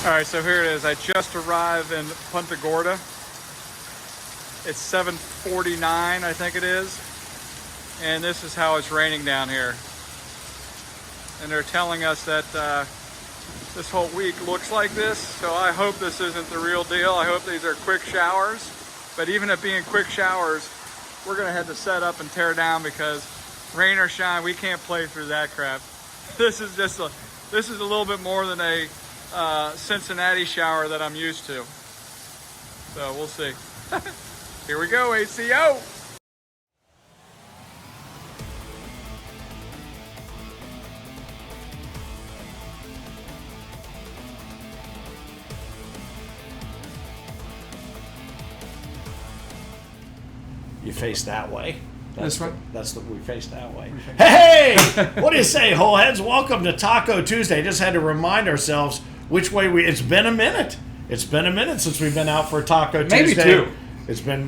All right, so here it is. I just arrived in Punta Gorda. It's 7:49, I think it is. And this is how it's raining down here. And they're telling us that this whole week looks like this. So I hope this isn't the real deal. I hope these are quick showers. But even if being quick showers, we're gonna have to set up and tear down because rain or shine, we can't play through that crap. This is a little bit more than a Cincinnati shower that I'm used to. So we'll see. Here we go, ACO. You face that way. This way? We face that way. Hey! What do you say, Holeheads? Welcome to Taco Tuesday. Just had to remind ourselves which way it's been a minute. It's been a minute since we've been out for Taco Tuesday. Maybe two. It's been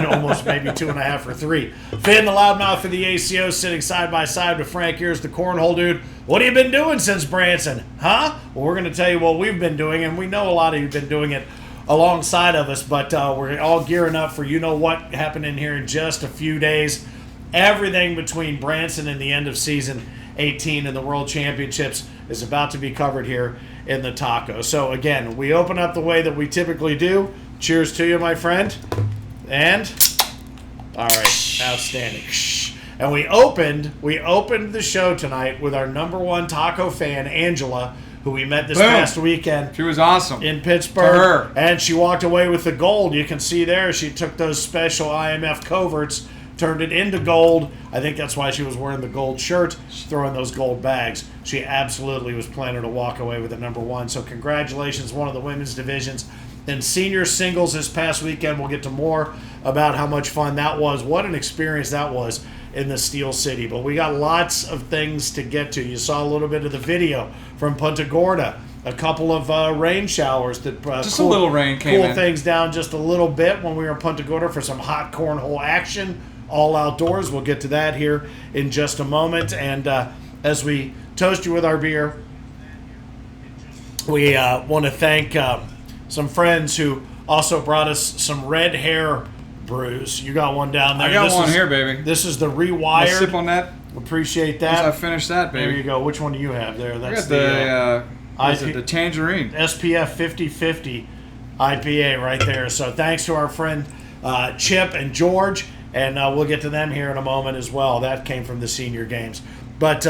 almost maybe 2.5 or 3. Finn the loudmouth for the ACO sitting side by side with Frank. Here's the Cornhole dude. What have you been doing since Branson? Huh? Well, we're going to tell you what we've been doing, and we know a lot of you have been doing it alongside of us, but we're all gearing up for what happening here in just a few days. Everything between Branson and the end of season 18 and the World Championships is about to be covered here in the Taco. So again, we open up the way that we typically do. Cheers to you, my friend. And all right, outstanding. And we opened the show tonight with our #1 taco fan, Angela, who we met this past weekend. She was awesome. In Pittsburgh. And she walked away with the gold. You can see there, she took those special IMF coverts, turned it into gold. I think that's why she was wearing the gold shirt, throwing those gold bags. She absolutely was planning to walk away with the #1. So congratulations, one of the women's divisions. In senior singles this past weekend, we'll get to more about how much fun that was. What an experience that was in the Steel City. But we got lots of things to get to. You saw a little bit of the video from Punta Gorda. A couple of rain showers that just a little rain came in. Things down just a little bit when we were in Punta Gorda for some hot cornhole action, all outdoors. We'll get to that here in just a moment. And as we toast you with our beer, we want to thank some friends who also brought us some red hair brews. You got one down there. I got one here, baby. This is the Rewired. I'll sip on that. Appreciate that. Once I finish that, baby. There you go. Which one do you have there? That's the tangerine. SPF 50/50 IPA right there. So thanks to our friend Chip and George, and we'll get to them here in a moment as well. That came from the senior games. But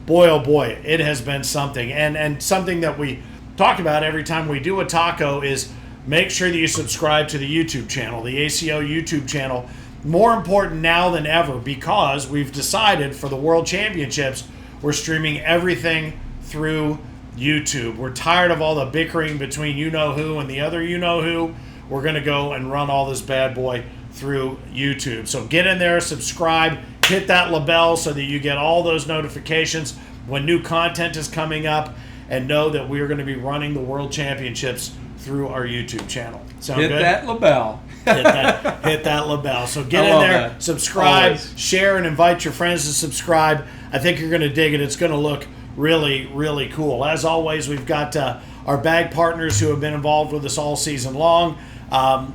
boy, oh boy, it has been something. And something that we talk about every time we do a taco is make sure that you subscribe to the YouTube channel, the ACO YouTube channel. More important now than ever because we've decided for the World Championships, we're streaming everything through YouTube. We're tired of all the bickering between you-know-who and the other you-know-who. We're going to go and run all this bad boy through YouTube. So get in there, subscribe, hit that bell so that you get all those notifications when new content is coming up, and know that we're going to be running the World Championships through our YouTube channel. Sound good? Hit that label. Hit that label. So get in there, subscribe, share, and invite your friends to subscribe. I think you're going to dig it. It's going to look really, really cool. As always, we've got our bag partners who have been involved with us all season long.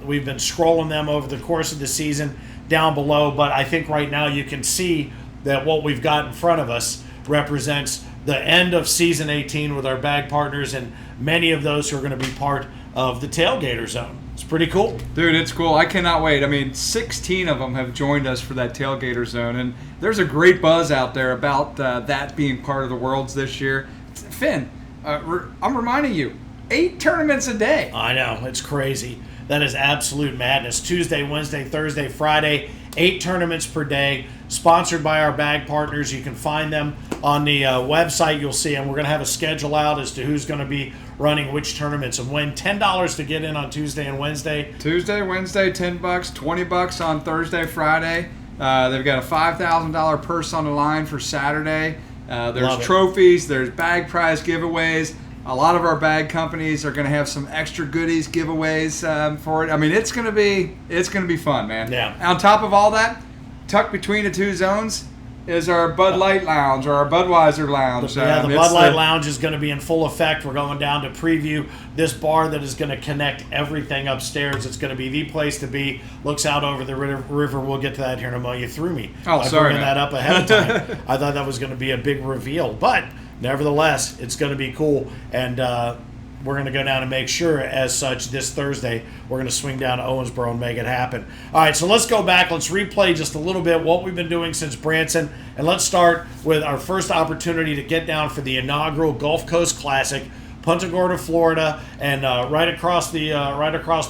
We've been scrolling them over the course of the season down below, but I think right now you can see that what we've got in front of us represents the end of season 18 with our bag partners, and many of those who are going to be part of the Tailgater Zone. It's pretty cool. Dude, it's cool. I cannot wait. I mean, 16 of them have joined us for that Tailgater Zone, and there's a great buzz out there about that being part of the Worlds this year. Finn, I'm reminding you, 8 tournaments a day. I know. It's crazy. That is absolute madness. Tuesday, Wednesday, Thursday, Friday, 8 tournaments per day, sponsored by our bag partners. You can find them on the website. You'll see them. We're going to have a schedule out as to who's going to be running which tournaments and when. $10 to get in on Tuesday and Wednesday. Tuesday, Wednesday, $10, $20 on Thursday, Friday. They've got a $5,000 purse on the line for Saturday. There's trophies. There's bag prize giveaways. A lot of our bag companies are going to have some extra goodies giveaways for it. I mean, it's going to be fun, man. Yeah. On top of all that, tucked between the two zones, is our Bud Light Lounge or our Budweiser Lounge. The Bud Light Lounge is going to be in full effect. We're going down to preview this bar that is going to connect everything upstairs. It's going to be the place to be. Looks out over the river. We'll get to that here in a moment. You threw me. Oh, sorry, bringing that up ahead of time. I thought that was going to be a big reveal, but nevertheless, it's going to be cool. And we're going to go down and make sure, as such, this Thursday, we're going to swing down to Owensboro and make it happen. All right, so let's go back. Let's replay just a little bit what we've been doing since Branson. And let's start with our first opportunity to get down for the inaugural Gulf Coast Classic, Punta Gorda, Florida, and right across the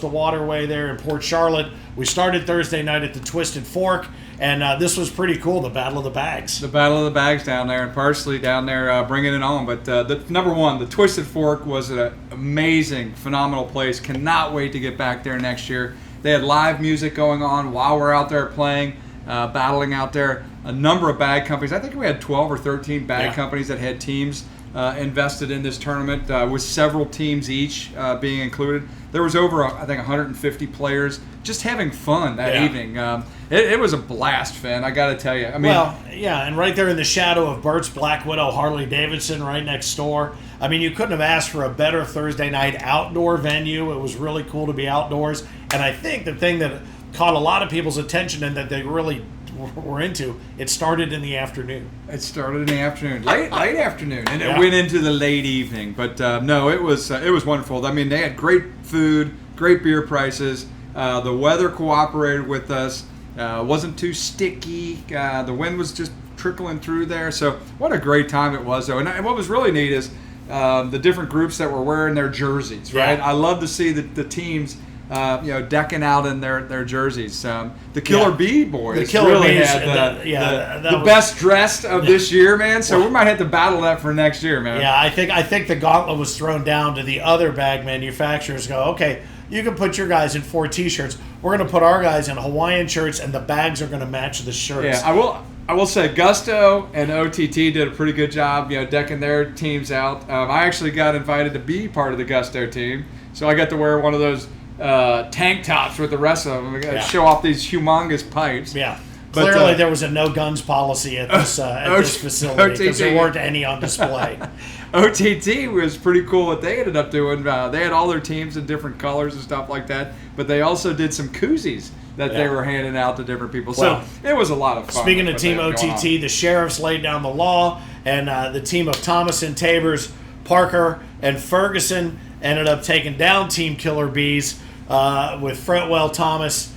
waterway there in Port Charlotte. We started Thursday night at the Twisted Fork, and this was pretty cool, the Battle of the Bags. The Battle of the Bags down there, and Parsley down there bringing it on. But the number one, the Twisted Fork was an amazing, phenomenal place. Cannot wait to get back there next year. They had live music going on while we're out there playing, battling out there. A number of bag companies. I think we had 12 or 13 bag companies that had teams invested in this tournament, with several teams each being included. There was over, I think, 150 players just having fun that evening. It was a blast, Finn, I got to tell you. I mean, and right there in the shadow of Bert's Black Widow Harley Davidson right next door. I mean, you couldn't have asked for a better Thursday night outdoor venue. It was really cool to be outdoors. And I think the thing that caught a lot of people's attention and that they really were into, it started in the afternoon. It started in the afternoon, late afternoon, and it went into the late evening. But no, it was wonderful. I mean, they had great food, great beer prices. The weather cooperated with us. Wasn't too sticky. The wind was just trickling through there. So what a great time it was, though. And what was really neat is the different groups that were wearing their jerseys. Right, I love to see the teams. Decking out in their jerseys. The Killer Bee boys really had the best dressed of this year, man. So we might have to battle that for next year, man. Yeah, I think the gauntlet was thrown down to the other bag manufacturers. Go, okay, you can put your guys in 4 T-shirts. We're going to put our guys in Hawaiian shirts, and the bags are going to match the shirts. Yeah, I will say Gusto and OTT did a pretty good job, decking their teams out. I actually got invited to be part of the Gusto team, so I got to wear one of those tank tops with the rest of them. We got to show off these humongous pipes. Yeah. But, clearly, there was a no guns policy at this facility because there weren't any on display. OTT was pretty cool what they ended up doing. They had all their teams in different colors and stuff like that, but they also did some koozies that they were handing out to different people. So it was a lot of fun. Speaking of Team OTT, the Sheriffs laid down the law, and the team of Thomas and Tabers, Parker, and Ferguson ended up taking down Team Killer Bees with Fretwell, Thomas,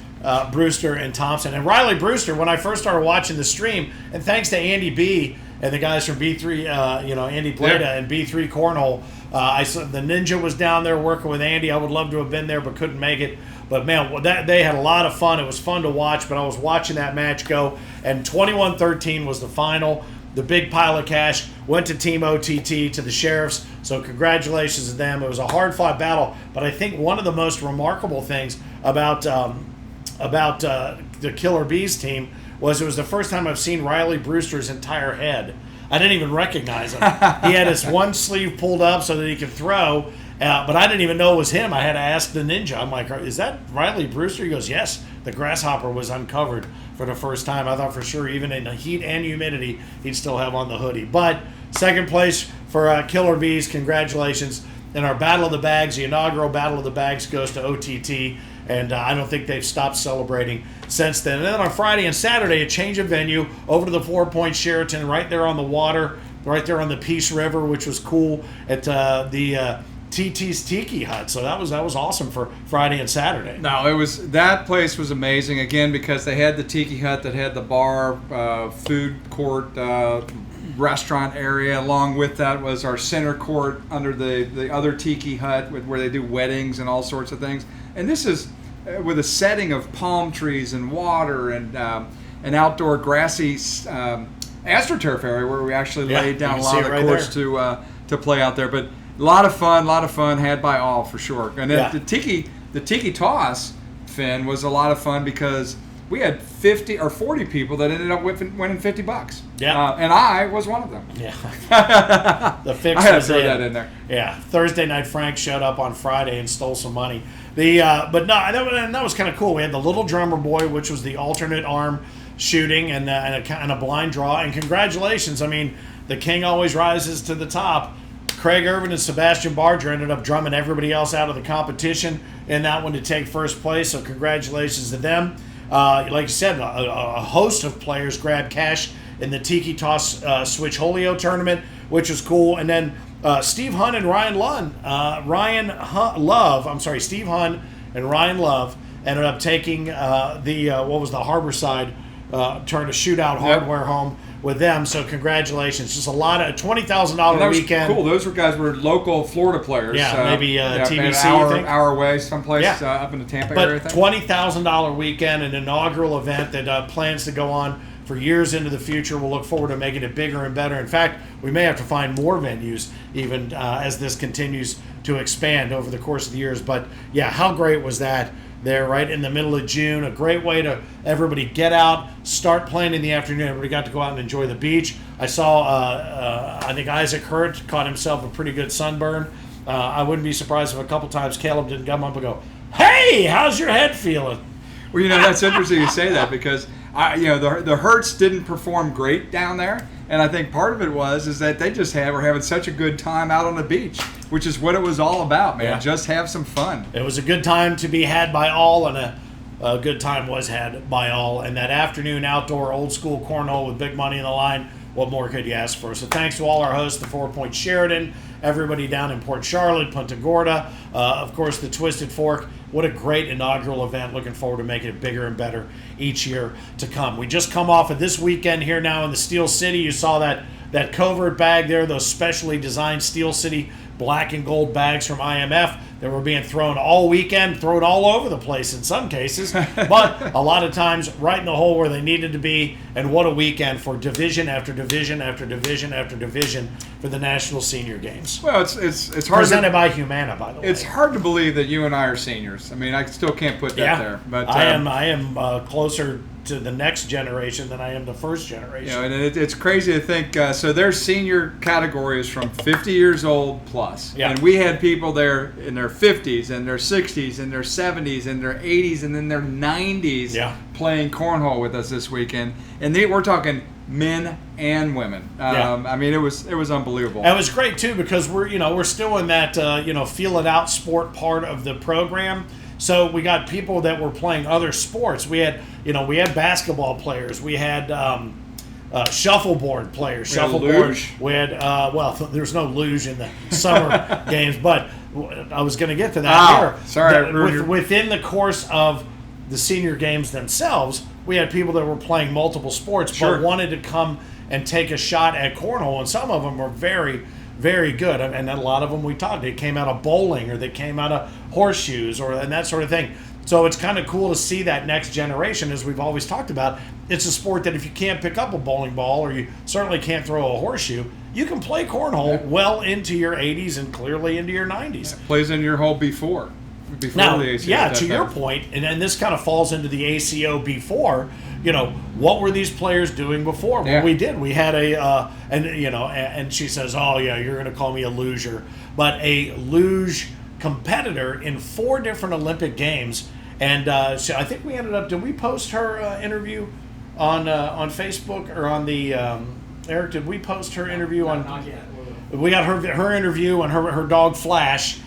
Brewster, and Thompson. And Riley Brewster, when I first started watching the stream, and thanks to Andy B and the guys from B3, Andy Blada and B3 Cornhole, I saw the Ninja was down there working with Andy. I would love to have been there, but couldn't make it. But man, they had a lot of fun. It was fun to watch, but I was watching that match go, and 21-13 was the final. The big pile of cash went to Team OTT, to the Sheriffs, so congratulations to them. It was a hard-fought battle, but I think one of the most remarkable things about the Killer Bees team was it was the first time I've seen Riley Brewster's entire head. I didn't even recognize him. He had his one sleeve pulled up so that he could throw, but I didn't even know it was him. I had to ask the Ninja. I'm like, is that Riley Brewster? He goes, yes. The grasshopper was uncovered for the first time. I thought for sure, even in the heat and humidity, he'd still have on the hoodie. But second place for Killer Bees. Congratulations. And our Battle of the Bags, the inaugural Battle of the Bags, goes to OTT. And I don't think they've stopped celebrating since then. And then on Friday and Saturday, a change of venue over to the 4 Point Sheraton, right there on the water, right there on the Peace River, which was cool, at the TT's Tiki Hut. So that was awesome for Friday and Saturday. No, that place was amazing, again, because they had the Tiki Hut that had the bar, food court, restaurant area. Along with that was our center court under the other Tiki Hut where they do weddings and all sorts of things. And this is with a setting of palm trees and water and an outdoor grassy AstroTurf area where we actually laid down a lot of the courts to play out there. But a lot of fun had by all for sure. And then the Tiki Toss, Finn, was a lot of fun because we had 50 or 40 people that ended up winning $50. Yeah. And I was one of them. Yeah. The fix I had to was throw that in there. Yeah. Thursday night, Frank showed up on Friday and stole some money. But no, that was kind of cool. We had the Little Drummer Boy, which was the alternate arm shooting and a blind draw. And congratulations. I mean, the king always rises to the top. Craig Irvin and Sebastian Barger ended up drumming everybody else out of the competition in that one to take first place. So congratulations to them. Like you said, a host of players grabbed cash in the Tiki Toss Switch Holio tournament, which was cool. And then Steve Hunt and Steve Hunt and Ryan Love ended up taking the Harborside shootout hardware home with them. So congratulations. Just a lot of $20,000 weekend. Cool. Those guys were local Florida players. Yeah, maybe TBC. Hour away someplace up in the Tampa area. But $20,000 weekend, an inaugural event that plans to go on for years into the future. We'll look forward to making it bigger and better. In fact, we may have to find more venues even as this continues to expand over the course of the years. But yeah, how great was that? There, right in the middle of June, a great way to everybody get out, start playing in the afternoon. Everybody got to go out and enjoy the beach. I saw, I think Isaac Hurt caught himself a pretty good sunburn. I wouldn't be surprised if a couple times Caleb didn't come up and go, "Hey, how's your head feeling?" Well, that's interesting you say that because the Hurts didn't perform great down there, and I think part of it is that they just were having such a good time out on the beach, which is what it was all about, man. Yeah. Just have some fun. It was a good time to be had by all, and a good time was had by all. And that afternoon outdoor old school cornhole with big money in the line, what more could you ask for? So thanks to all our hosts, the 4 Point Sheridan, everybody down in Port Charlotte, Punta Gorda, of course the Twisted Fork. What a great inaugural event. Looking forward to making it bigger and better each year to come. We just come off of this weekend here now in the Steel City. You saw that covert bag there, those specially designed Steel City black and gold bags from IMF that were being thrown all weekend, thrown all over the place in some cases, but a lot of times right in the hole where they needed to be. And what a weekend for division after division after division after division for the National Senior Games. Well, it's hard presented by Humana, by the way. It's hard to believe that you and I are seniors. I mean, I still can't put that there. But I am closer to the next generation than I am the first generation. And it's crazy to think. So their senior category is from 50 years old plus. Yeah. And we had people there in their 50s and their 60s and their 70s and their 80s and then their 90s playing cornhole with us this weekend. And we're talking men and women. I mean, it was unbelievable. And it was great too because we're still in that feel it out sport part of the program. So we got people that were playing other sports. We had basketball players. We had shuffleboard players. Shuffleboard. We had there's no luge in the summer games, but I was going to get to that here. Sorry. Within the course of the senior games themselves, we had people that were playing multiple sports but wanted to come and take a shot at cornhole, and some of them were very, very good. And a lot of them they came out of bowling or they came out of horseshoes and that sort of thing. So it's kind of cool to see that next generation, as we've always talked about. It's a sport that if you can't pick up a bowling ball or you certainly can't throw a horseshoe, you can play cornhole well into your 80s and clearly into your 90s. It plays in your hole before now, the ACO. Yeah, to your point, and this kind of falls into the ACO before. What were these players doing before? Well, we did. We had and she says, "Oh yeah, you're going to call me a loser," but a luge competitor in 4 different Olympic games. And so I think we ended up. Did we post her interview on Facebook or on the Eric? Did we post her interview on? Not yet. We got her interview on her dog Flash.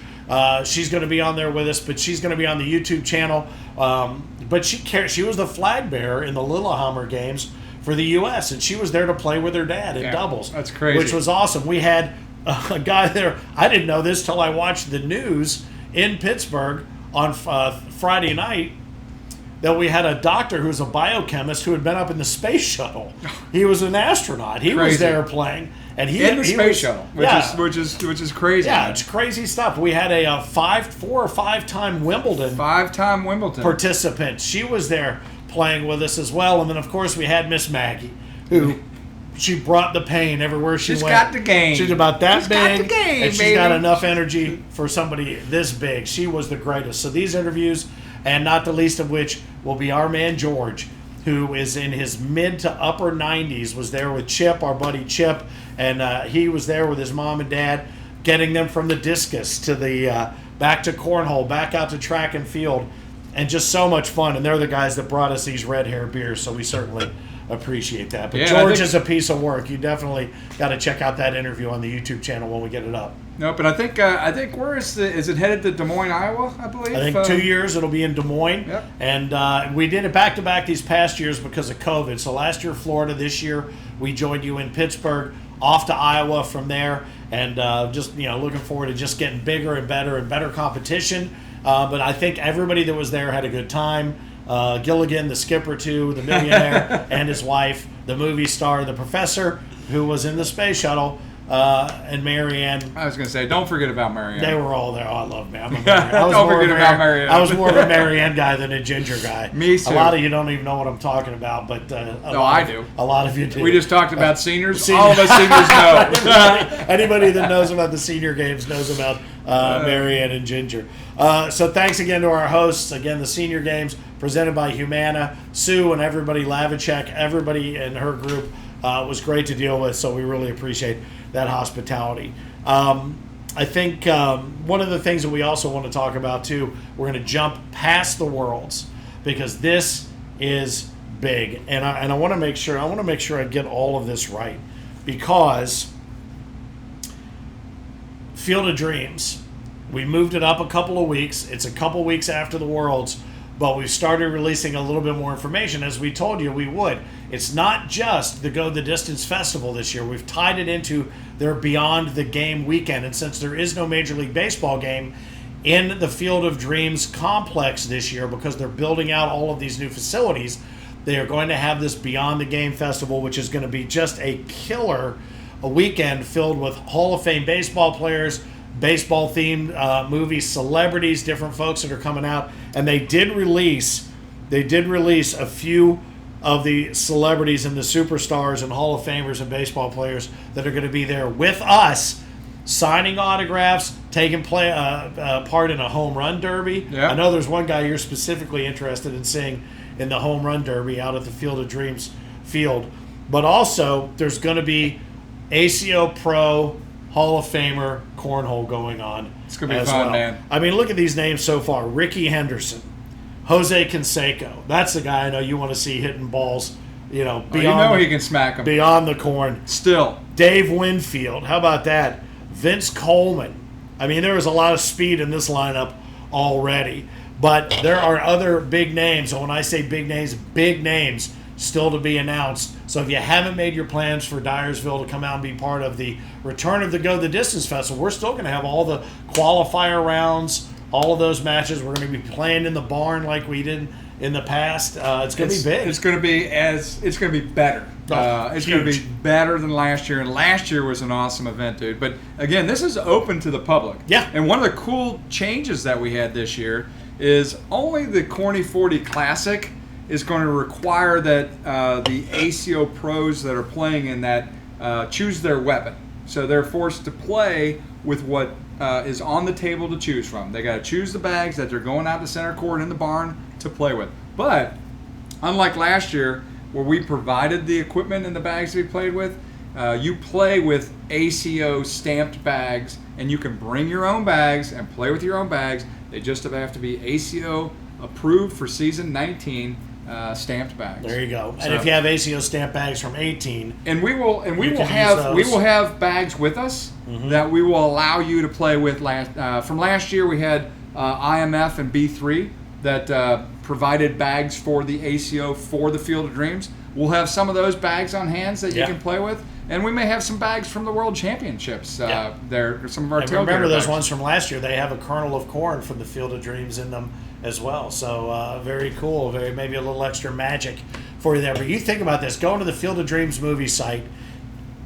She's going to be on there with us, but she's going to be on the YouTube channel. But she was the flag bearer in the Lillehammer games for the U.S., and she was there to play with her dad in doubles. That's crazy. Which was awesome. We had a guy there. I didn't know this till I watched the news in Pittsburgh on Friday night, that we had a doctor who was a biochemist who had been up in the space shuttle. He was an astronaut. He was there playing. And in the space shuttle, which is crazy. Yeah, it's crazy stuff. We had a 4 or 5 time Wimbledon participant. She was there playing with us as well. And then of course we had Miss Maggie, who she brought the pain everywhere she went. She's got the game. She's about that big, got the game, and she's got enough energy for somebody this big. She was the greatest. So these interviews, and not the least of which will be our man George, who is in his mid to upper 90s, was there with Chip, our buddy Chip, and he was there with his mom and dad, getting them from the discus to the back to cornhole, back out to track and field. and just so much fun. And they're the guys that brought us these red hair beers, so we certainly appreciate that. But George is a piece of work. You definitely got to check out that interview on the YouTube channel when we get it up. No, but I think where is it headed to Des Moines, Iowa? I believe. I think 2 years it'll be in Des Moines. Yep. And we did it back to back these past years because of COVID. So last year Florida, this year we joined you in Pittsburgh, off to Iowa from there, and just looking forward to just getting bigger and better competition. But I think everybody that was there had a good time. Gilligan, the skipper too, the millionaire, and his wife, the movie star, the professor who was in the space shuttle. And Marianne. I was going to say, don't forget about Marianne. They were all there. Oh, I love Marianne. Don't forget about Marianne. I was more of a Marianne guy than a Ginger guy. Me too. A lot of you don't even know what I'm talking about, but I do. A lot of you do. We just talked about seniors. All of us seniors know. Anybody that knows about the senior games knows about Marianne and Ginger. So thanks again to our hosts. Again, the senior games presented by Humana, Sue, and everybody, Lavicek, everybody in her group. Was great to deal with, so we really appreciate that hospitality. I think one of the things that we also want to talk about too, we're going to jump past the Worlds because this is big, and I want to make sure I get all of this right, because Field of Dreams, we moved it up a couple of weeks. It's a couple weeks after the Worlds. But we've started releasing a little bit more information, as we told you we would. It's not just the Go the Distance Festival this year. We've tied it into their Beyond the Game weekend. And since there is no Major League Baseball game in the Field of Dreams complex this year, because they're building out all of these new facilities, they are going to have this Beyond the Game Festival, which is going to be just a killer weekend filled with Hall of Fame baseball players, baseball-themed movies, celebrities, different folks that are coming out, and they did release a few of the celebrities and the superstars and Hall of Famers and baseball players that are going to be there with us, signing autographs, taking part in a home run derby. Yeah. I know there's one guy you're specifically interested in seeing in the home run derby out at the Field of Dreams field, but also there's going to be ACO Pro Hall of Famer cornhole going on. It's going to be fun, man. I mean, look at these names so far. Ricky Henderson, Jose Canseco. That's the guy I know you want to see hitting balls, beyond he can smack them. Beyond the corn. Still. Dave Winfield. How about that? Vince Coleman. I mean, there was a lot of speed in this lineup already. But there are other big names. And when I say big names still to be announced. So if you haven't made your plans for Dyersville to come out and be part of the return of the Go the Distance Festival, we're still going to have all the qualifier rounds, all of those matches. We're going to be playing in the barn like we did in the past. It's going to be big. It's going to be better. It's going to be better than last year, and last year was an awesome event, dude. But again, this is open to the public. Yeah. And one of the cool changes that we had this year is only the Corny 40 Classic is going to require that the ACO pros that are playing in that choose their weapon. So they're forced to play with what is on the table to choose from. They got to choose the bags that they're going out to center court in the barn to play with. But unlike last year, where we provided the equipment and the bags that we played with, you play with ACO stamped bags, and you can bring your own bags and play with your own bags. They just have to be ACO approved for season 19. Stamped bags. There you go. And if you have ACO stamped bags from 18, and we will have bags with us that we will allow you to play with. From last year, we had IMF and B3 that provided bags for the ACO for the Field of Dreams. We'll have some of those bags on hands that you can play with. And we may have some bags from the World Championships. There, some of our tailgater remember those bags. ones from last year. They have a kernel of corn from the Field of Dreams in them as well. So very cool. Maybe a little extra magic for you there. But you think about this: going to the Field of Dreams movie site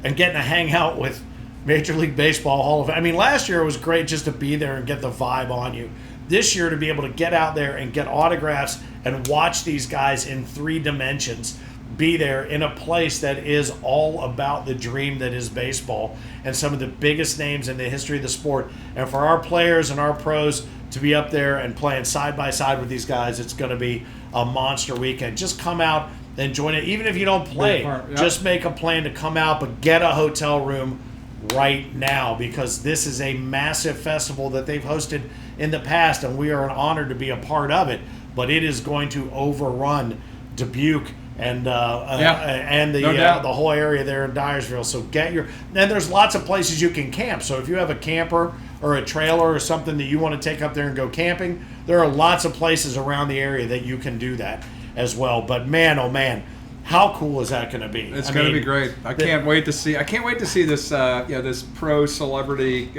and getting to hang out with Major League Baseball Hall of Fame. I mean, last year it was great just to be there and get the vibe on you. This year, to be able to get out there and get autographs and watch these guys in 3 dimensions. Be there in a place that is all about the dream that is baseball and some of the biggest names in the history of the sport. And for our players and our pros to be up there and playing side by side with these guys, it's going to be a monster weekend. Just come out and join it. Even if you don't play, just make a plan to come out, but get a hotel room right now, because this is a massive festival that they've hosted in the past, and we are honored to be a part of it. but it is going to overrun Dubuque and No doubt. the whole area there in Dyersville. So and there's lots of places you can camp. So if you have a camper or a trailer or something that you want to take up there and go camping, there are lots of places around the area that you can do that as well. But man, oh man, how cool is that going to be? It's going to be great. I can't wait to see this this pro celebrity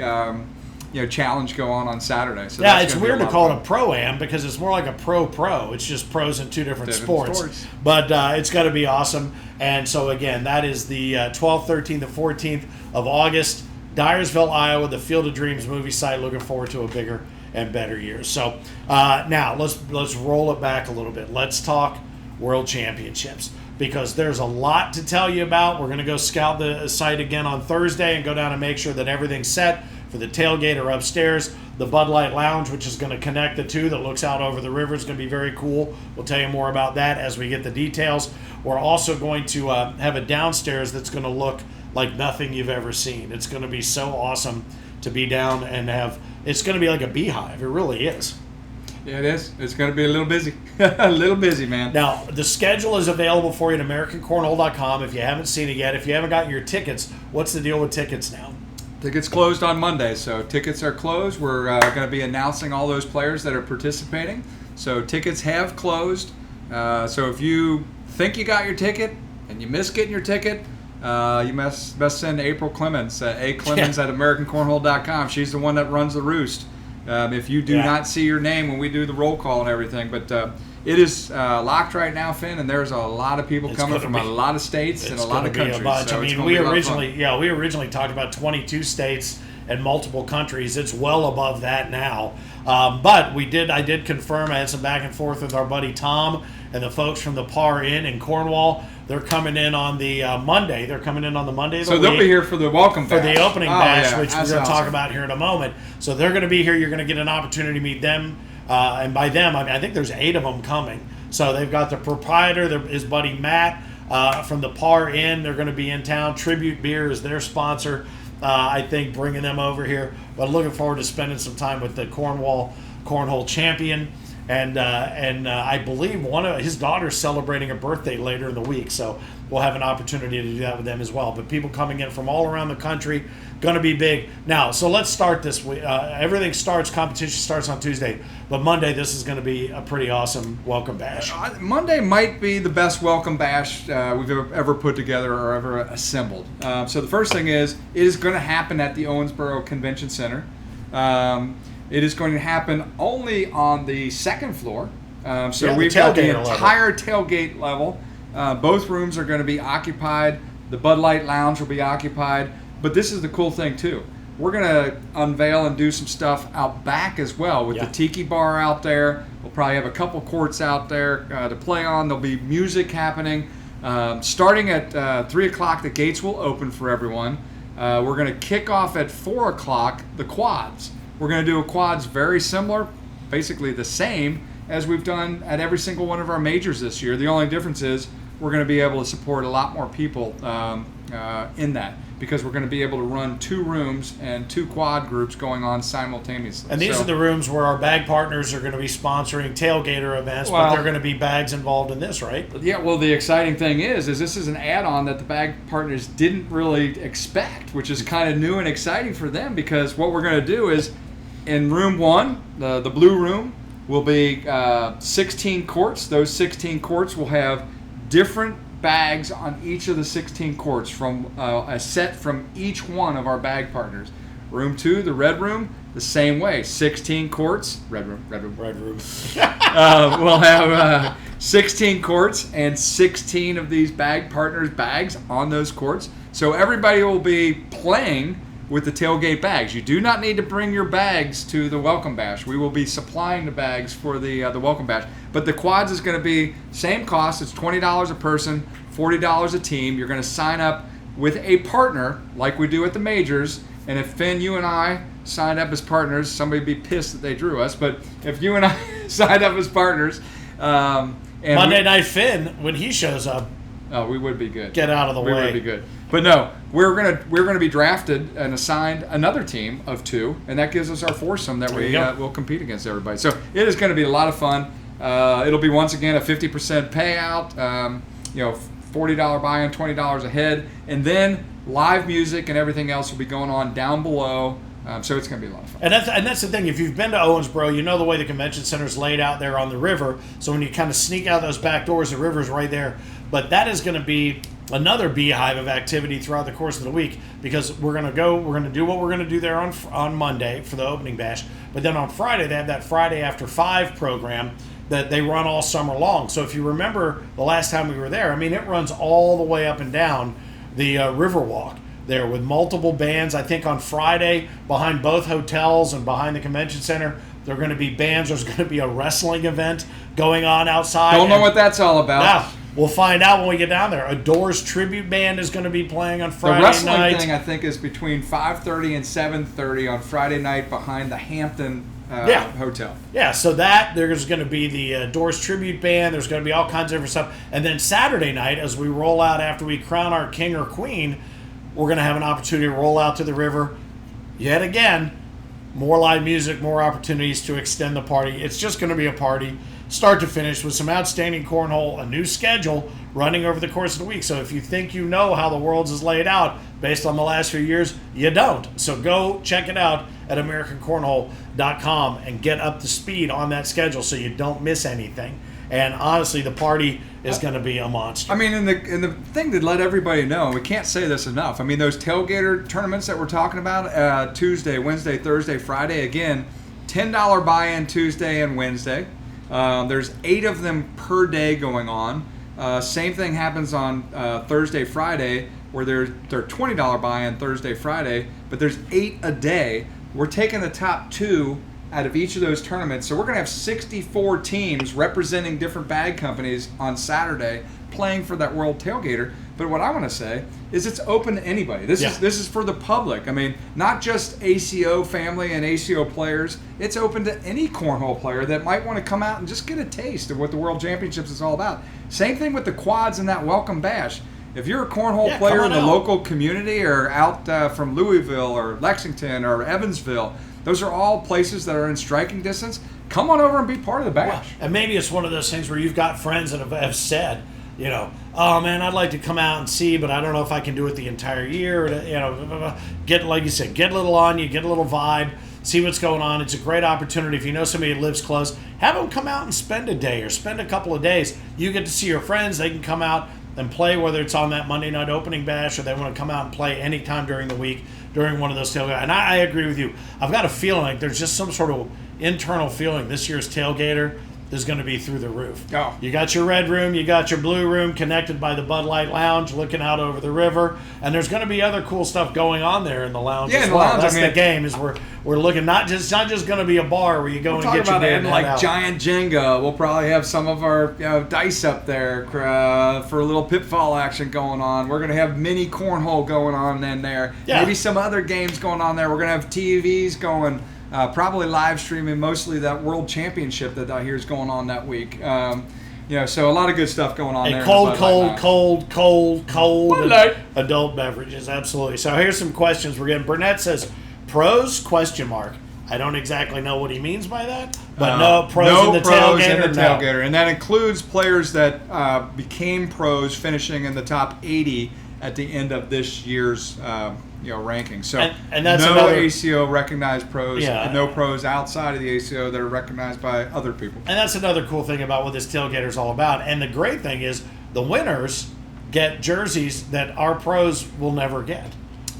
challenge go on Saturday. So yeah, it's weird to call it a pro-am because it's more like a pro. It's just pros in two different sports. But it's going to be awesome. And so again, that is the 12th, 13th, and 14th of August, Dyersville, Iowa, the Field of Dreams movie site. Looking forward to a bigger and better year. So now let's roll it back a little bit. Let's talk World Championships, because there's a lot to tell you about. We're going to go scout the site again on Thursday and go down and make sure that everything's set for the tailgate or upstairs. The Bud Light Lounge, which is going to connect the two, that looks out over the river, is going to be very cool. We'll tell you more about that as we get the details. We're also going to have a downstairs that's going to look like nothing you've ever seen. It's going to be so awesome to be down and it's going to be like a beehive. It really is. Yeah, it is. It's going to be a little busy. A little busy, man. Now, the schedule is available for you at AmericanCornhole.com if you haven't seen it yet. If you haven't gotten your tickets, what's the deal with tickets now? Tickets closed on Monday, so tickets are closed. We're going to be announcing all those players that are participating. So tickets have closed. So if you think you got your ticket and you missed getting your ticket, you must send April Clemens, Clemens at AmericanCornhole.com. She's the one that runs the roost. If you do not see your name when we do the roll call and everything. But it is locked right now, Finn, and there's a lot of people coming from a lot of states and a lot of countries. So we originally talked about 22 states and multiple countries. It's well above that now. But I did confirm, I had some back and forth with our buddy Tom and the folks from the Par Inn in Cornwall. They're coming in on the Monday. They're coming in on the Monday of the week. So they'll be here for the welcome bash. For the opening bash, which we're going to talk about here in a moment. So they're going to be here. You're going to get an opportunity to meet them. And by them, I think there's 8 of them coming. So they've got the proprietor, his buddy Matt from the Par Inn. They're going to be in town. Tribute Beer is their sponsor, I think, bringing them over here. But looking forward to spending some time with the Cornhole champion. And I believe one of his daughters celebrating a birthday later in the week, so we'll have an opportunity to do that with them as well. But people coming in from all around the country, going to be big. Now, so let's start this week. Competition starts on Tuesday, but Monday this is going to be a pretty awesome welcome bash. Monday might be the best welcome bash we've ever put together or ever assembled. So the first thing is, it is going to happen at the Owensboro Convention Center. It is going to happen only on the second floor. We've got the entire tailgate level. Both rooms are going to be occupied. The Bud Light Lounge will be occupied. But this is the cool thing, too. We're going to unveil and do some stuff out back as well with the tiki bar out there. We'll probably have a couple courts out there to play on. There'll be music happening. Starting at 3 o'clock, the gates will open for everyone. We're going to kick off at 4 o'clock, the quads. We're going to do a quads very similar, basically the same as we've done at every single one of our majors this year. The only difference is we're going to be able to support a lot more people in that, because we're going to be able to run 2 rooms and 2 quad groups going on simultaneously. And these are the rooms where our bag partners are going to be sponsoring tailgater events, but they're going to be bags involved in this, right? Yeah, well, the exciting thing is this is an add-on that the bag partners didn't really expect, which is kind of new and exciting for them, because what we're going to do is, in room 1, the blue room, will be 16 courts. Those 16 courts will have different bags on each of the 16 courts from a set from each one of our bag partners. Room 2, the red room, the same way. 16 courts. Red room. We'll have 16 courts and 16 of these bag partners' bags on those courts. So everybody will be playing with the tailgate bags. You do not need to bring your bags to the welcome bash. We will be supplying the bags for the welcome bash. But the quads is going to be same cost. It's $20 a person, $40 a team. You're going to sign up with a partner like we do at the majors. And if Finn, you and I signed up as partners, somebody would be pissed that they drew us. But if you and I signed up as partners, and Monday Night Finn, when he shows up, we would be good. Get out of the way. We would be good. But no, we're gonna be drafted and assigned another team of 2, and that gives us our foursome that we will compete against everybody. So it is going to be a lot of fun. It'll be once again a 50% payout. $40 buy-in, $20 a head, and then live music and everything else will be going on down below. So it's going to be a lot of fun. And that's the thing. If you've been to Owensboro, you know the way the convention center is laid out there on the river. So when you kind of sneak out those back doors, the river's right there. But that is going to be another beehive of activity throughout the course of the week, because we're going to do what we're going to do there on Monday for the opening bash. But then on Friday, they have that Friday After 5 program that they run all summer long. So if you remember the last time we were there, I mean, it runs all the way up and down the Riverwalk there with multiple bands. I think on Friday, behind both hotels and behind the convention center, there are going to be bands. There's going to be a wrestling event going on outside. Don't know what that's all about. Yeah, we'll find out when we get down there. A Doors tribute band is going to be playing on Friday night. The wrestling night. thing, I think, is between 5:30 and 7:30 on Friday night behind the Hampton Hotel. Yeah, so there's going to be the Doors tribute band. There's going to be all kinds of different stuff. And then Saturday night, as we roll out after we crown our king or queen, we're going to have an opportunity to roll out to the river yet again. More live music, more opportunities to extend the party. It's just going to be a party, start to finish, with some outstanding cornhole, a new schedule running over the course of the week. So if you think you know how the world is laid out based on the last few years, you don't. So go check it out at AmericanCornhole.com and get up to speed on that schedule so you don't miss anything. And honestly, the party is going to be a monster. I mean, and the thing to let everybody know, we can't say this enough. I mean, those tailgater tournaments that we're talking about, Tuesday, Wednesday, Thursday, Friday, again, $10 buy-in Tuesday and Wednesday. There's 8 of them per day going on. Same thing happens on Thursday, Friday, where they're $20 buy-in Thursday, Friday, but there's 8 a day. We're taking the top 2 out of each of those tournaments. So we're going to have 64 teams representing different bag companies on Saturday playing for that World Tailgater. But what I want to say is it's open to anybody. This is for the public. I mean, not just ACO family and ACO players. It's open to any cornhole player that might want to come out and just get a taste of what the World Championships is all about. Same thing with the quads and that welcome bash. If you're a cornhole player in the local community or out from Louisville or Lexington or Evansville, those are all places that are in striking distance. Come on over and be part of the bash. And maybe it's one of those things where you've got friends that have said, oh man, I'd like to come out and see, but I don't know if I can do it the entire year. Get, like you said, get a little on you, get a little vibe, see what's going on. It's a great opportunity. If you know somebody who lives close, have them come out and spend a day or spend a couple of days. You get to see your friends. They can come out and play, whether it's on that Monday night opening bash or they want to come out and play anytime during the week during one of those tailgaters. And I agree with you. I've got a feeling like there's just some sort of internal feeling this year's tailgater is going to be through the roof. Oh. You got your red room, you got your blue room connected by the Bud Light Lounge looking out over the river, and there's going to be other cool stuff going on there in the lounge as well. Lounge, That's the game, is we're looking, not just going to be a bar where you go and get your beer and head out. Giant Jenga. We'll probably have some of our dice up there for a little pitfall action going on. We're going to have mini cornhole going on in there. Yeah. Maybe some other games going on there. We're going to have TVs going. Probably live streaming mostly that World Championship that I hear is going on that week. So a lot of good stuff going on there. Cold adult beverages, absolutely. So here's some questions we're getting. Burnett says, pros, ? I don't exactly know what he means by that, but no pros in the tailgater. And that includes players that became pros finishing in the top 80 at the end of this year's ranking. So and that's no another ACO recognized pros, and no pros outside of the ACO that are recognized by other people. And that's another cool thing about what this tailgater is all about. And the great thing is the winners get jerseys that our pros will never get.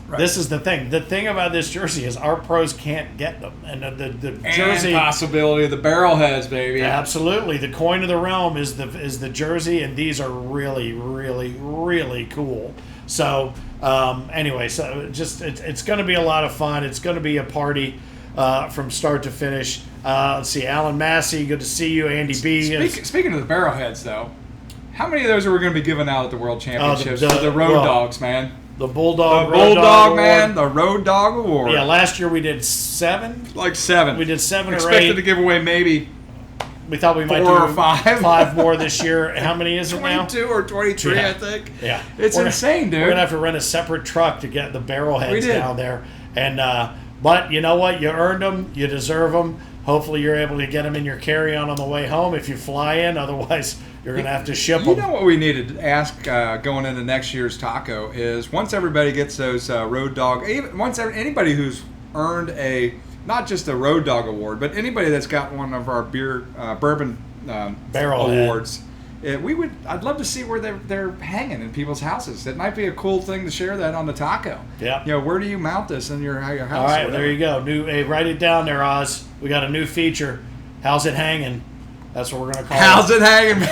Right. This is the thing. The thing about this jersey is our pros can't get them. And the jersey possibility of the barrelheads, baby. Absolutely. The coin of the realm is the jersey, and these are really, really, really cool. So anyway, so it's going to be a lot of fun. It's going to be a party from start to finish. Let's see, Alan Massey, good to see you. Andy B. Speaking of the barrelheads, though, how many of those are we going to be giving out at the World Championships for the Road Dogs, man? The Bulldog man, the Road Dog Award. Yeah, last year we did 7. Like 7. We did 7 or 8. Expected to give away maybe. We thought we might 4 do or 5. 5 more this year. How many is it now? 22 or 23, yeah. I think. Yeah. It's insane, dude. We're going to have to rent a separate truck to get the barrel heads down there. And but you know what? You earned them. You deserve them. Hopefully you're able to get them in your carry-on on the way home if you fly in. Otherwise, you're going to have to ship them. You know what we need to ask going into next year's taco is once everybody gets those road dog, anybody who's earned not just a road dog award, but anybody that's got one of our bourbon barrel awards. I'd love to see where they're hanging in people's houses. It might be a cool thing to share that on the taco. Yeah. Where do you mount this in your house? All right, there you go. Hey, write it down there, Oz. We got a new feature. How's it hanging? That's what we're gonna call How's it hanging?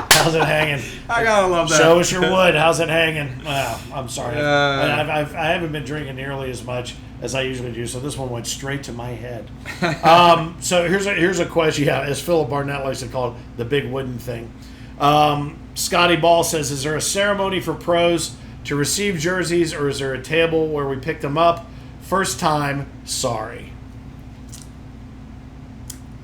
How's it hanging? I gotta love that. Show us your wood. How's it hanging? I'm sorry. I haven't been drinking nearly as much as I usually do, so this one went straight to my head. So here's a question. Yeah, as Philip Barnett likes to call it, the big wooden thing. Scotty Ball says, is there a ceremony for pros to receive jerseys, or is there a table where we pick them up? First time, sorry.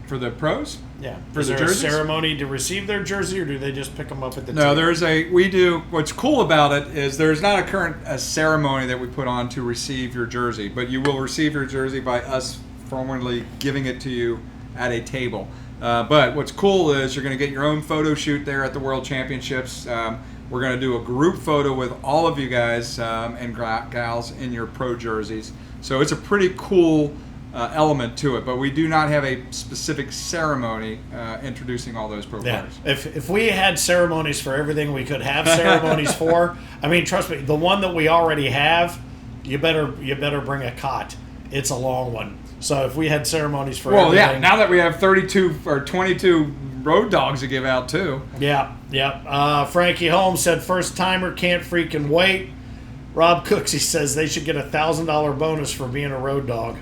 For the pros? Yeah. For is the there jerseys? a ceremony to receive their jersey, or do they just pick them up at the No, table? we do. What's cool about it is there's not a current ceremony that we put on to receive your jersey, but you will receive your jersey by us formally giving it to you at a table. But what's cool is you're going to get your own photo shoot there at the World Championships. We're going to do a group photo with all of you guys and gals in your pro jerseys. So it's a pretty cool element to it, but we do not have a specific ceremony introducing all those pro players. If we had ceremonies for everything we could have ceremonies for, I mean, trust me, the one that we already have, you better bring a cot. It's a long one. So if we had ceremonies for everything. Well, yeah, now that we have 32 or 22 road dogs to give out too. Yeah. Frankie Holmes said first timer can't freaking wait. Rob Cooksey says they should get $1,000 bonus for being a road dog.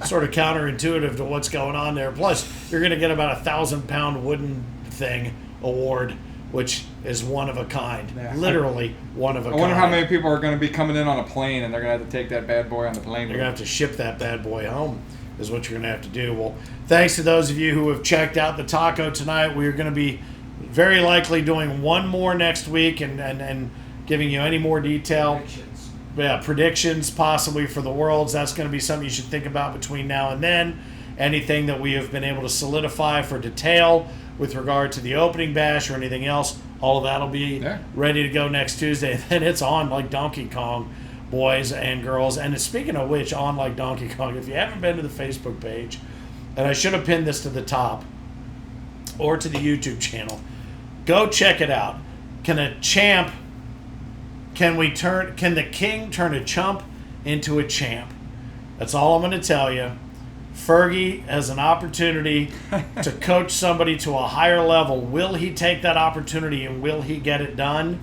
Sort of counterintuitive to what's going on there. Plus, you're going to get about a 1,000-pound wooden thing award, which is one of a kind. Yeah. Literally one of a kind. I wonder how many people are going to be coming in on a plane and they're going to have to take that bad boy on the plane. You're going to have to ship that bad boy home is what you're going to have to do. Well, thanks to those of you who have checked out the taco tonight. We're going to be very likely doing one more next week and giving you any more detail. Predictions possibly for the Worlds. That's going to be something you should think about between now and then. Anything that we have been able to solidify for detail with regard to the opening bash or anything else, all of that will be ready to go next Tuesday. And then it's on like Donkey Kong, boys and girls. And speaking of which, on like Donkey Kong, if you haven't been to the Facebook page, and I should have pinned this to the top or to the YouTube channel, go check it out. Can the king turn a chump into a champ? That's all I'm going to tell you. Fergie has an opportunity to coach somebody to a higher level. Will he take that opportunity and will he get it done?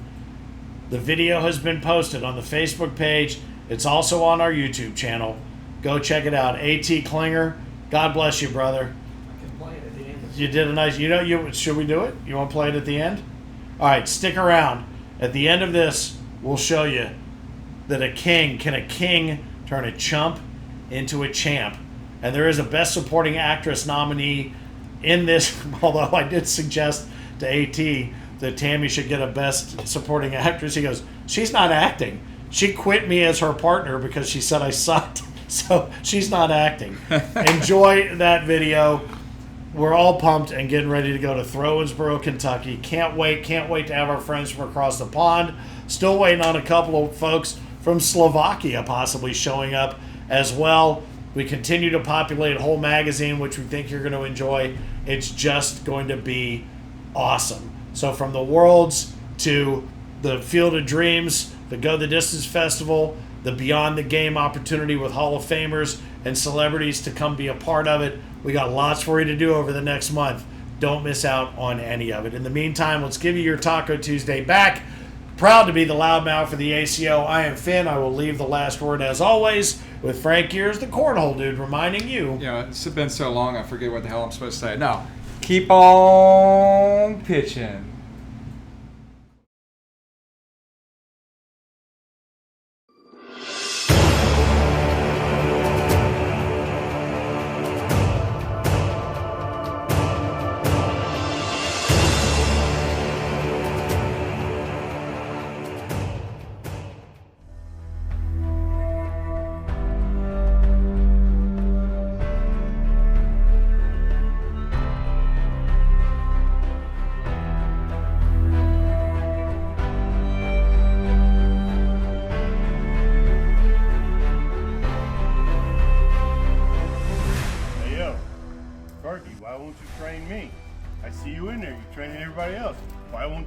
The video has been posted on the Facebook page. It's also on our YouTube channel. Go check it out. A.T. Klinger, God bless you, brother. I can play it at the end. You did a nice, should we do it? You want to play it at the end? All right, stick around. At the end of this, we'll show you that can a king turn a chump into a champ? And there is a Best Supporting Actress nominee in this, although I did suggest to AT that Tammy should get a Best Supporting Actress. He goes, she's not acting. She quit me as her partner because she said I sucked. So she's not acting. Enjoy that video. We're all pumped and getting ready to go to Throwensboro, Kentucky. Can't wait to have our friends from across the pond. Still waiting on a couple of folks from Slovakia possibly showing up as well. We continue to populate Whole Magazine, which we think you're going to enjoy. It's just going to be awesome. So from the Worlds to the Field of Dreams, the Go the Distance Festival, the Beyond the Game opportunity with Hall of Famers and celebrities to come be a part of it. We got lots for you to do over the next month. Don't miss out on any of it. In the meantime, let's give you your Taco Tuesday back. Proud to be the loudmouth for the ACO. I am Finn. I will leave the last word, as always, with Frank Gears, the Cornhole Dude, reminding you. It's been so long, I forget what the hell I'm supposed to say. No, keep on pitching.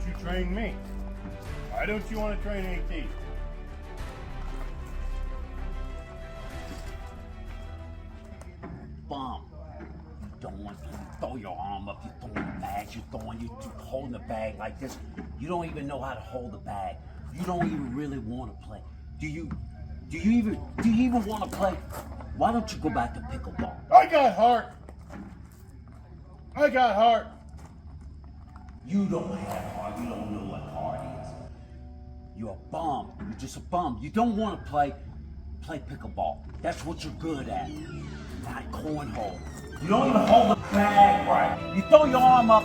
you train me? Why don't you want to train AT? Bum. You don't want to throw your arm up, you're throwing the bags, you're holding the bag like this. You don't even know how to hold the bag. You don't even really want to play. Do you even want to play? Why don't you go back to pickleball? I got heart. I got heart. You don't have heart. You don't know what heart is. You're a bum. You're just a bum. You don't want to play pickleball. That's what you're good at. Not cornhole. You don't even hold the bag right. You throw your arm up.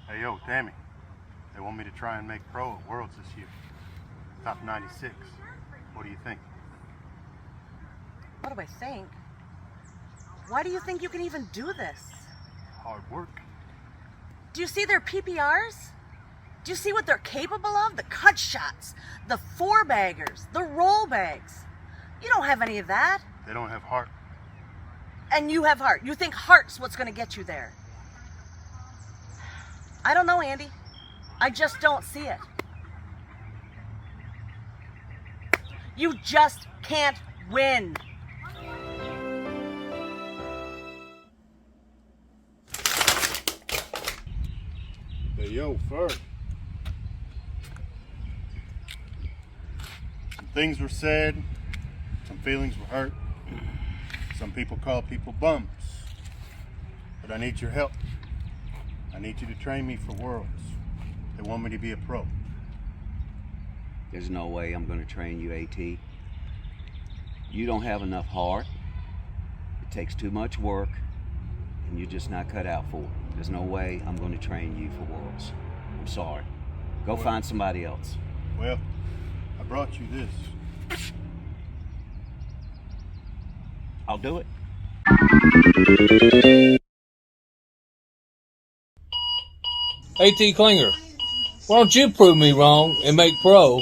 Hey, yo, Tammy. They want me to try and make pro at Worlds this year. Top 96. What do you think? What do I think? Why do you think you can even do this? Hard work. Do you see their PPRs? Do you see what they're capable of? The cut shots, the four baggers, the roll bags. You don't have any of that. They don't have heart. And you have heart. You think heart's what's going to get you there. I don't know, Andy. I just don't see it. You just can't win. Hey, yo, Ferg. Some things were said, some feelings were hurt. Some people call people bums. But I need your help. I need you to train me for Worlds. They want me to be a pro. There's no way I'm going to train you, AT. You don't have enough heart. It takes too much work, and you're just not cut out for it. There's no way I'm going to train you for Worlds. I'm sorry. Go find somebody else. Well, I brought you this. I'll do it. AT Klinger, why don't you prove me wrong and make pro?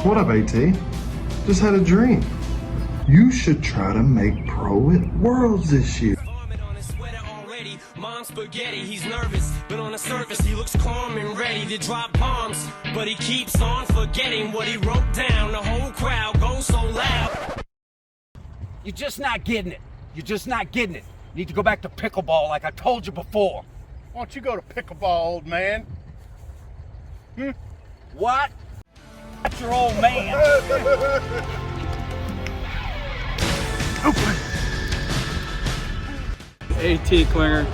What up, AT? Just had a dream. You should try to make pro at Worlds this year. Mom's spaghetti, he's nervous, but on the surface he looks calm and ready to drop bombs. But he keeps on forgetting what he wrote down. The whole crowd goes so loud. You're just not getting it. You're just not getting it. You need to go back to pickleball like I told you before. Why don't you go to pickleball, old man? What? That's your old man. AT Klinger,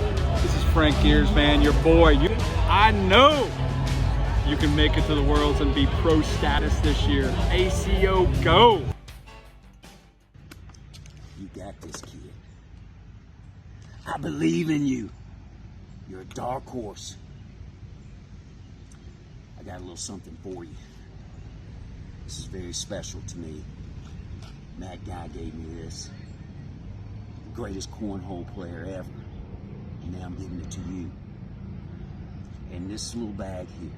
this is Frank Gears, man, your boy. I know you can make it to the Worlds and be pro status this year. ACO, go! You got this, kid. I believe in you. You're a dark horse. I got a little something for you. This is very special to me. That guy gave me this. The greatest cornhole player ever. And now I'm giving it to you. And this little bag here,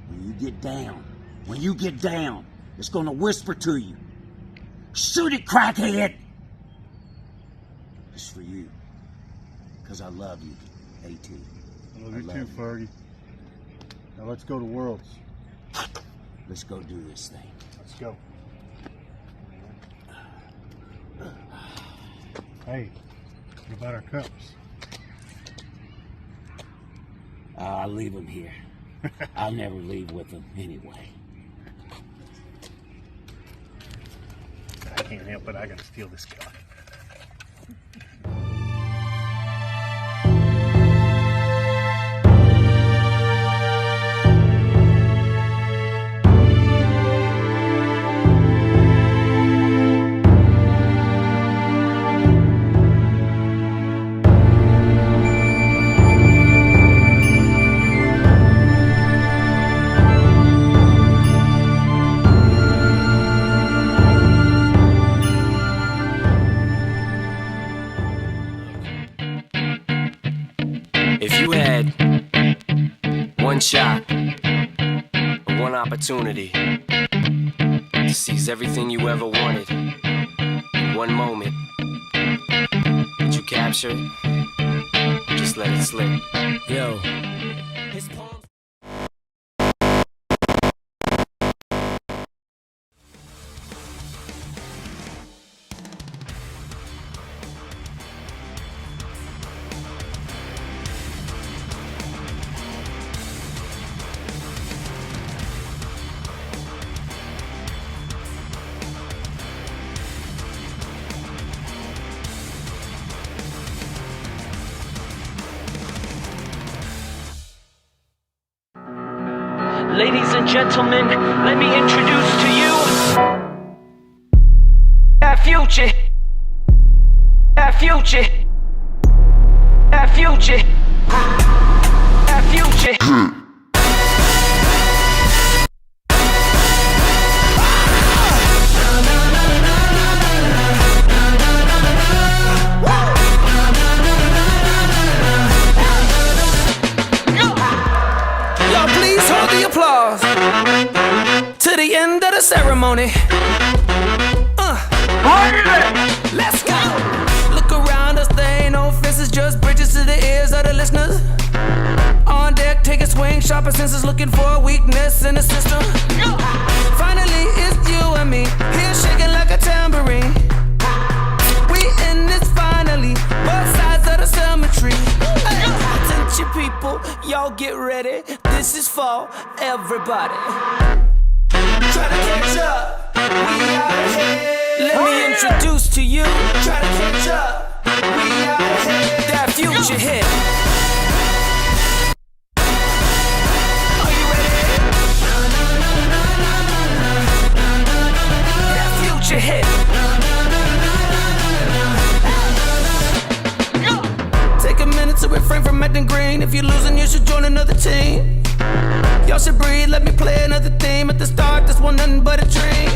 when you get down, it's gonna whisper to you. Shoot it, crackhead! It's for you. Because I love you, AT. I love you too, Fergie. Now let's go to Worlds. Let's go do this thing. Let's go. Hey, what about our cups? I'll leave them here. I'll never leave with them anyway. I can't help it. I gotta steal this cup. shot, one opportunity to seize everything you ever wanted in one moment. Did you capture it? Just let it slip. Yo. His palms. Ladies and gentlemen, let me introduce to you that future, that future, that future, that future. Applause to the end of the ceremony. Let's go. Look around us, there ain't no fences, just bridges to the ears of the listeners. On deck, take a swing, sharper senses, looking for a weakness in the system. Finally, it's you and me, here shaking like a tambourine. We in this finally, both sides of the cemetery. Attention people, y'all get ready. This is for everybody. Try to catch up, we out here. Let me introduce to you. Try to catch up, we out here. That future hit. Are you ready? That future hit. Take a minute to refrain from acting green. If you're losing, you should join another team. Y'all should breathe, let me play another theme. At the start, this one nothing but a dream.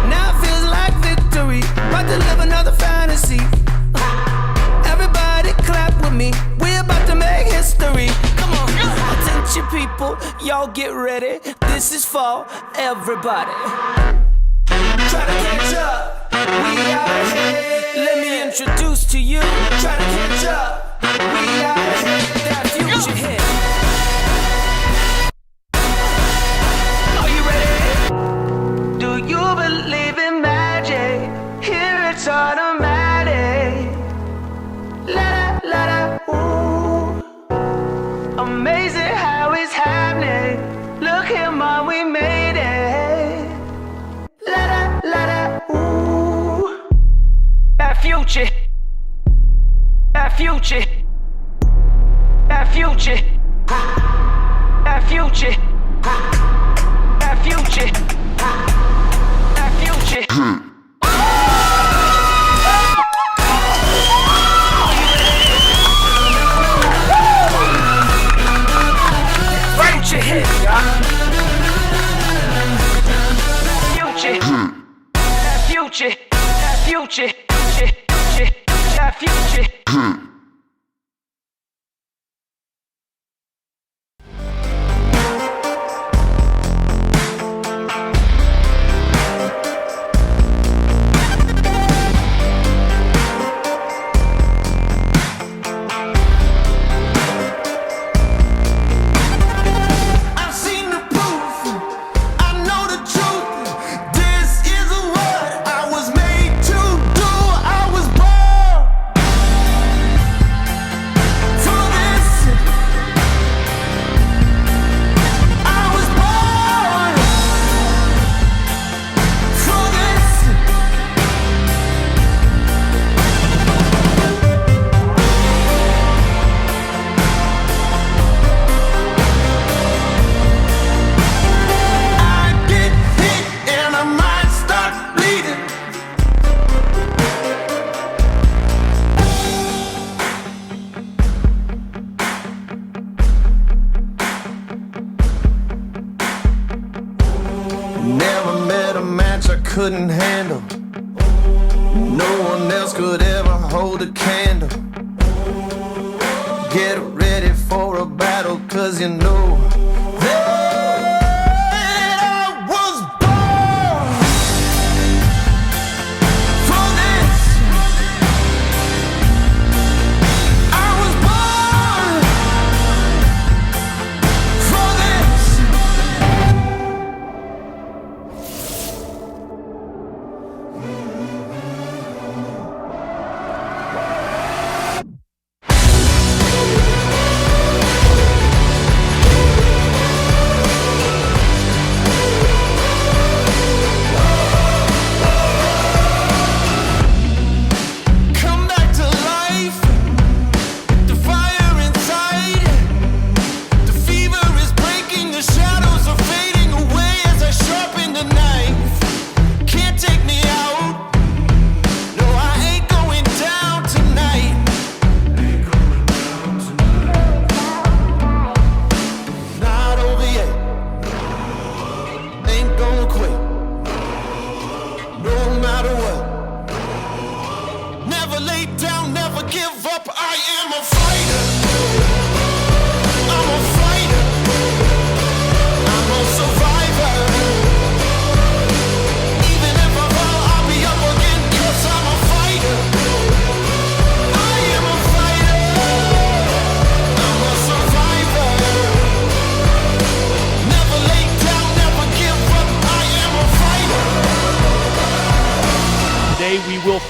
Now it feels like victory, about to live another fantasy. Everybody clap with me, we're about to make history. Come on, attention people, y'all get ready. This is for everybody. Try to catch up, we out here. Let me introduce to you. Try to catch up, we out here. That future hit. It's automatic. La la la, ooh. Amazing how it's happening. Look here, mom, we made it. La la la, ooh. That future. That future. That future. That future. That future. That future. Future hit. Future. That future. That future. That future. Couldn't handle. No one else could ever hold a candle. Get ready for a battle, 'cause you know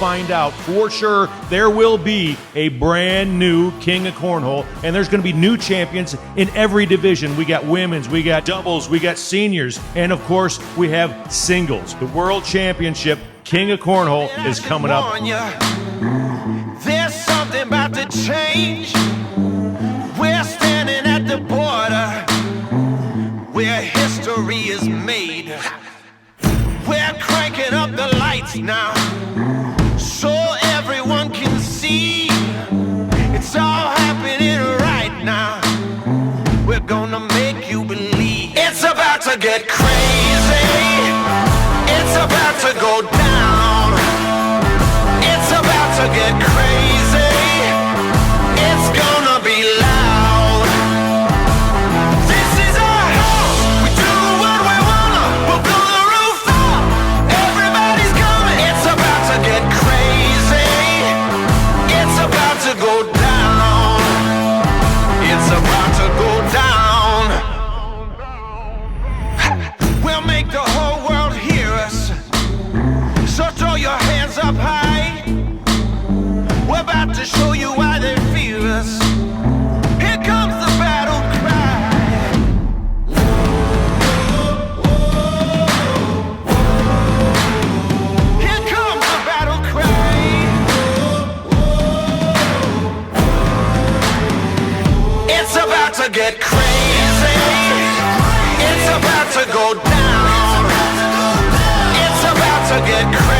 find out for sure there will be a brand new King of Cornhole, and there's going to be new champions in every division. We got women's, we got doubles, we got seniors, and of course we have singles. The World Championship King of Cornhole is coming up. There's something about to change. We're standing at the border where history is made. We're cranking up the lights now so everyone can see. It's all happening right now. We're gonna make you believe. It's about to get crazy. It's about to go down. It's about to get crazy. It's gonna be loud. This is our house. We do what we wanna. We'll blow the roof up. Everybody's coming. It's about to get crazy. It's about to go down. It's about to go down. We'll make the whole world hear us. So throw your hands up high. We're about to show you why they fear us. Here comes the battle cry. Here comes the battle cry. It's about to get crazy. It's about to go down. It's about to get crazy.